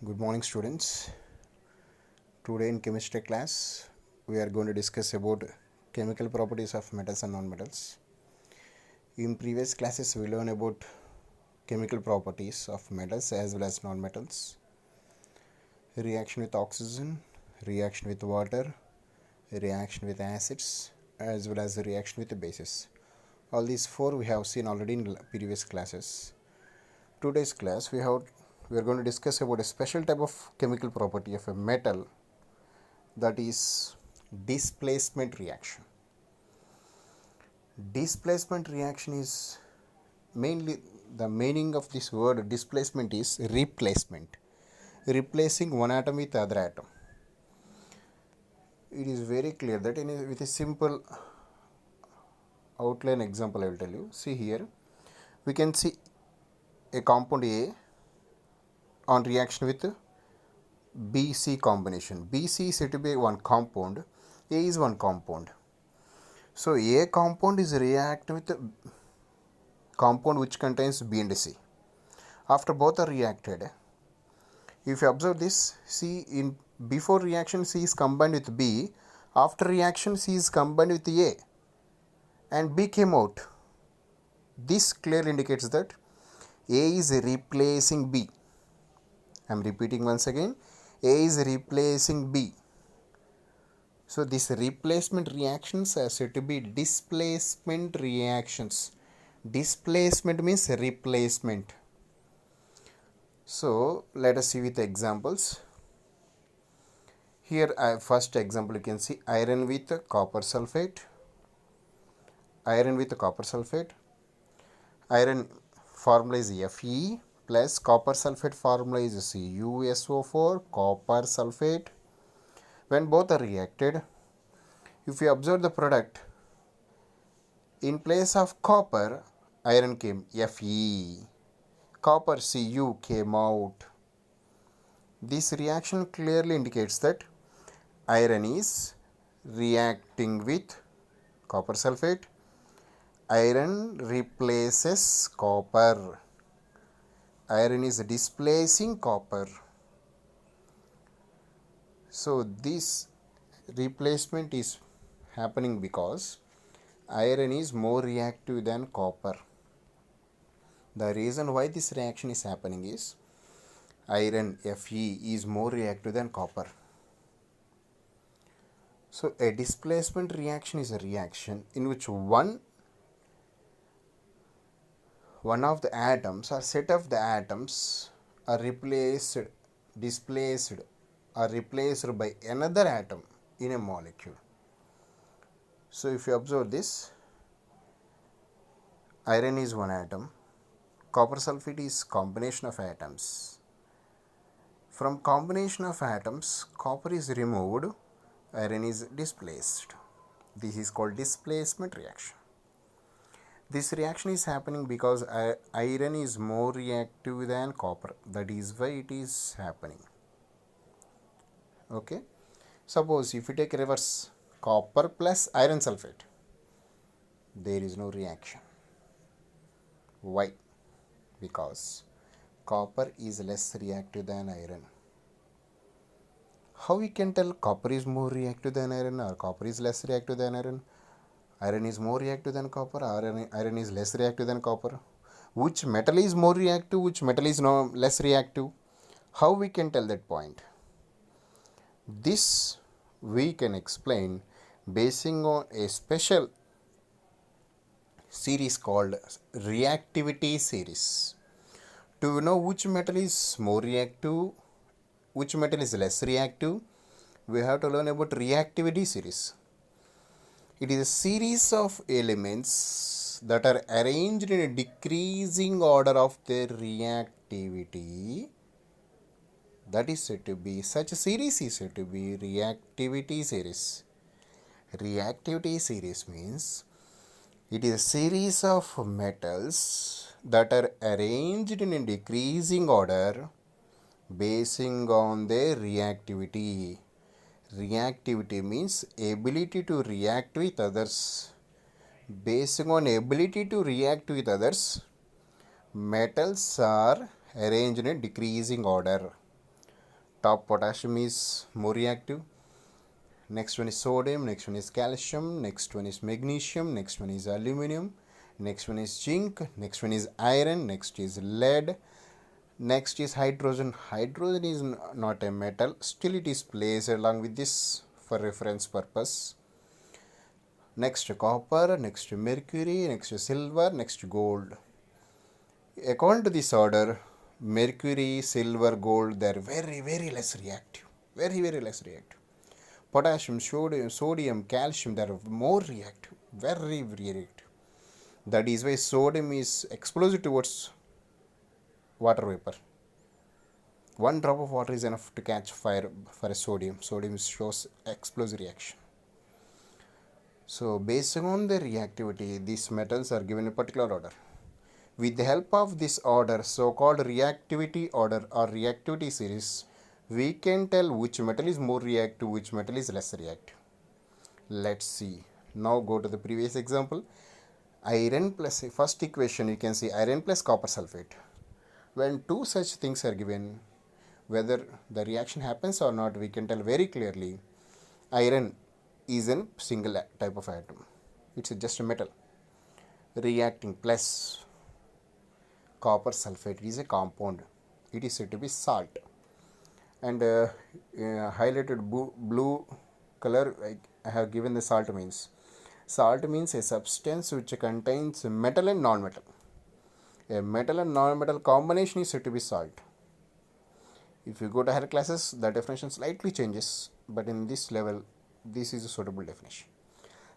Good morning, students. Today in chemistry class, we are going to discuss about chemical properties of metals and non-metals. In previous classes, we learned about chemical properties of metals as well as non-metals, reaction with oxygen, reaction with water, reaction with acids, as well as reaction with bases. All these four we have seen already in previous classes. Today's class, we are going to discuss about a special type of chemical property of a metal, that is displacement reaction. Displacement reaction is mainly, the meaning of this word displacement is replacement, replacing one atom with other atom. It is very clear that with a simple outline example I will tell you. See here, we can see a compound A on reaction with BC combination. BC is said to be one compound, A is one compound. So A compound is reacting with a compound which contains B and C. After both are reacted, if you observe this, C in before reaction C is combined with B, after reaction C is combined with A and B came out. This clearly indicates that A is replacing B. I am repeating once again, A is replacing B. So these replacement reactions are said to be displacement reactions. Displacement means replacement. So let us see with examples. Here first example, you can see iron with copper sulfate. Iron with copper sulfate. Iron formula is Fe plus copper sulfate formula is CuSO4, copper sulfate. When both are reacted, if you observe the product, in place of copper, iron came Fe. Copper Cu came out. This reaction clearly indicates that iron is reacting with copper sulfate. Iron replaces copper. Iron is displacing copper. So this replacement is happening because iron is more reactive than copper. The reason why this reaction is happening is iron Fe is more reactive than copper. So a displacement reaction is a reaction in which one of the atoms or set of the atoms are displaced by another atom in a molecule. So if you observe this, iron is one atom, copper sulfate is combination of atoms. From combination of atoms, copper is removed, iron is displaced. This is called displacement reaction. This reaction is happening because iron is more reactive than copper. That is why it is happening. Okay. Suppose if you take reverse, copper plus iron sulfate, there is no reaction. Why? Because copper is less reactive than iron. How we can tell copper is more reactive than iron or copper is less reactive than iron? Iron is more reactive than copper, or iron is less reactive than copper? Which metal is more reactive, which metal is less reactive? How we can tell that point? This we can explain basing on a special series called reactivity series. To know which metal is more reactive, which metal is less reactive, we have to learn about reactivity series. It is a series of elements that are arranged in a decreasing order of their reactivity. That is said to be, such a series is said to be reactivity series. Reactivity series means it is a series of metals that are arranged in a decreasing order basing on their reactivity. Reactivity means ability to react with others. Basing on ability to react with others, metals are arranged in a decreasing order. top potassium is more reactive. Next one is sodium, next one is calcium, next one is magnesium, next one is aluminum, next one is zinc, next one is iron, next is lead, next is hydrogen. Hydrogen is not a metal, still it is placed along with this for reference purpose. Next copper, next mercury, next silver, next gold. According to this order, mercury, silver, gold, they are very less reactive, very less reactive. Potassium, sodium, calcium, they are more reactive, very reactive. That is why sodium is explosive towards water vapor. One drop of water is enough to catch fire for a sodium. Sodium shows explosive reaction. So based on the reactivity, these metals are given a particular order. With the help of this order, so-called reactivity order or reactivity series, we can tell which metal is more reactive, which metal is less reactive. Let's see. Now go to the previous example. Iron plus, first equation you can see iron plus copper sulfate. When two such things are given, whether the reaction happens or not, we can tell very clearly. Iron is a single type of atom. It's just a metal. Reacting plus copper sulfate is a compound. It is said to be salt. And highlighted blue color, I have given the salt means. Salt means a substance which contains metal and non-metal. A metal and non-metal combination is said to be salt. If you go to higher classes, the definition slightly changes, but in this level, this is a suitable definition.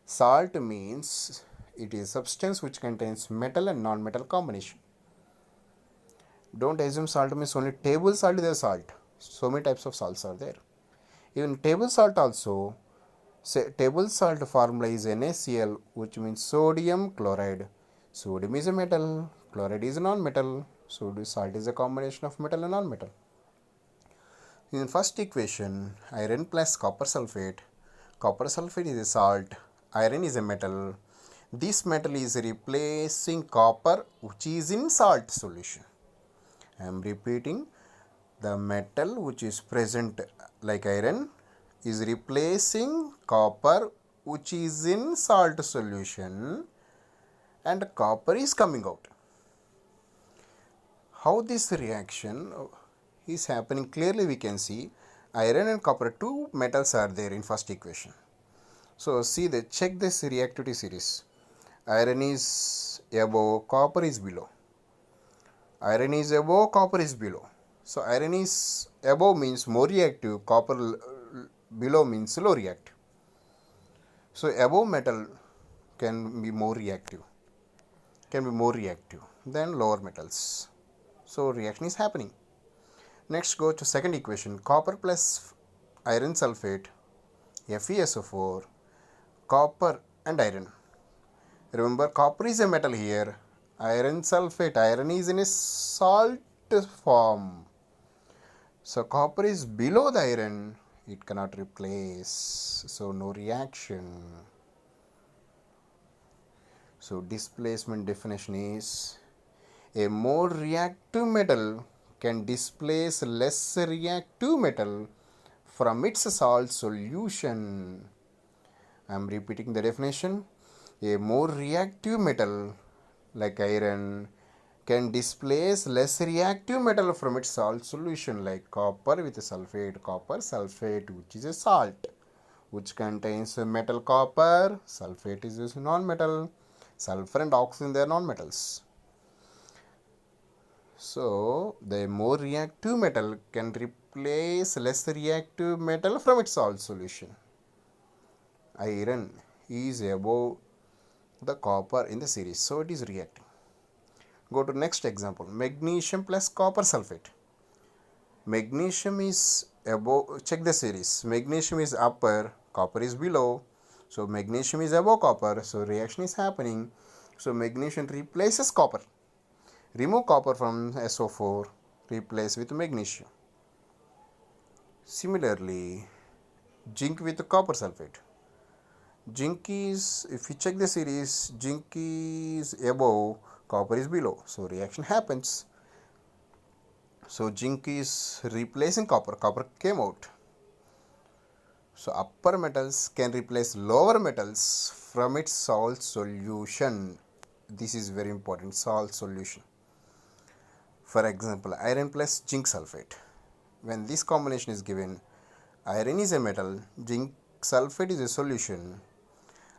Salt means it is a substance which contains metal and non-metal combination. Don't assume salt means only table salt is salt. So many types of salts are there. Even table salt also, say table salt formula is NaCl, which means sodium chloride. Sodium is a metal, chloride is a non-metal. So salt is a combination of metal and non-metal. In first equation, iron plus copper sulfate is a salt, iron is a metal. This metal is replacing copper which is in salt solution. I am repeating, the metal which is present like iron is replacing copper which is in salt solution, and copper is coming out. How this reaction is happening, clearly we can see iron and copper, two metals are there in first equation. So see, check this reactivity series. Iron is above, copper is below. Iron is above, copper is below. So iron is above means more reactive, copper below means low reactive. So above metal can be more reactive than lower metals. So reaction is happening. Next go to second equation, copper plus iron sulfate, FeSO4, copper and iron. Remember, copper is a metal here, iron sulfate, iron is in a salt form. So copper is below the iron, it cannot replace, so no reaction. So displacement definition is a more reactive metal can displace less reactive metal from its salt solution. I am repeating the definition. A more reactive metal like iron can displace less reactive metal from its salt solution like copper with sulfate, copper sulfate, which is a salt which contains metal copper, sulfate is a non-metal, sulfur and oxygen they are non-metals. So the more reactive metal can replace less reactive metal from its salt solution. Iron is above the copper in the series, so it is reacting. Go to next example, magnesium plus copper sulfate. Magnesium is above, check the series, magnesium is upper, copper is below. So magnesium is above copper, so reaction is happening. So magnesium replaces copper. Remove copper from SO4, replace with magnesium. Similarly, zinc with copper sulfate. Zinc is, if you check the series, zinc is above, copper is below. So reaction happens. So zinc is replacing copper. Copper came out. So upper metals can replace lower metals from its salt solution. This is very important, salt solution. For example, iron plus zinc sulfate. When this combination is given, iron is a metal, zinc sulfate is a solution.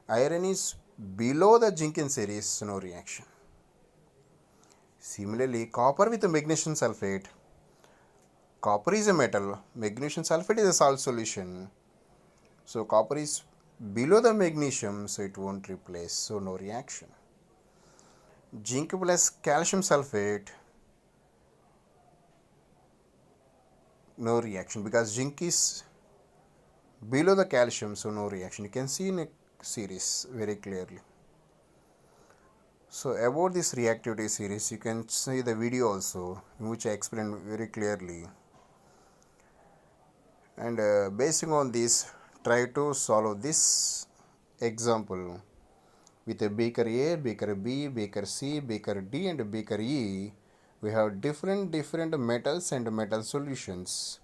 Iron is below the zinc in series, so no reaction. Similarly, copper with magnesium sulfate. Copper is a metal, magnesium sulfate is a salt solution. So copper is below the magnesium, so it won't replace, so no reaction. Zinc plus calcium sulfate, no reaction because zinc is below the calcium, so no reaction. You can see in a series very clearly. So about this reactivity series, you can see the video also in which I explained very clearly. And basing on this, try to solve this example with a beaker A, beaker B, beaker C, beaker D and beaker E. We have different metals and metal solutions.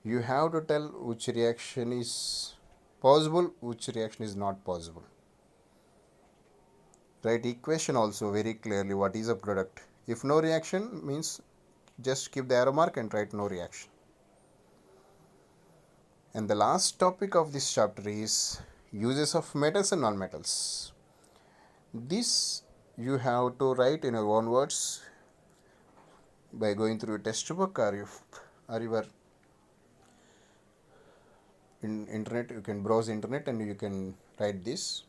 You have to tell which reaction is possible, which reaction is not possible. Write equation also very clearly what is a product. If no reaction means just keep the arrow mark and write no reaction. And the last topic of this chapter is uses of metals and non-metals. This you have to write in your own words by going through a textbook or your in internet. You can browse internet and you can write this.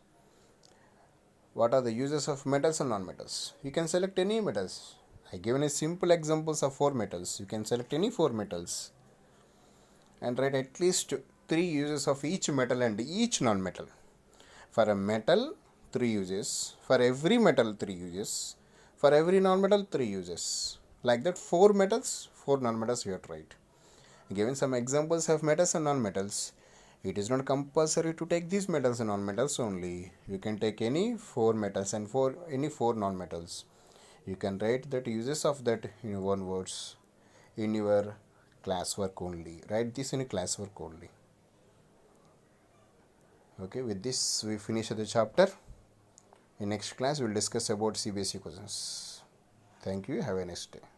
What are the uses of metals and non-metals? You can select any metals. I given a simple examples of 4 metals. You can select any 4 metals and write at least 3 uses of each metal and each non-metal. For a metal, 3 uses. For every metal, 3 uses. For every non-metal, 3 uses. Like that, 4 metals, 4 non-metals you have to write. Given some examples of metals and non-metals, it is not compulsory to take these metals and non-metals only. You can take any 4 metals and any 4 non-metals. You can write that uses of that in your own words in your classwork only. Write this in a classwork only. Okay, with this we finish the chapter. In next class we will discuss about CBSE questions. Thank you. Have a nice day.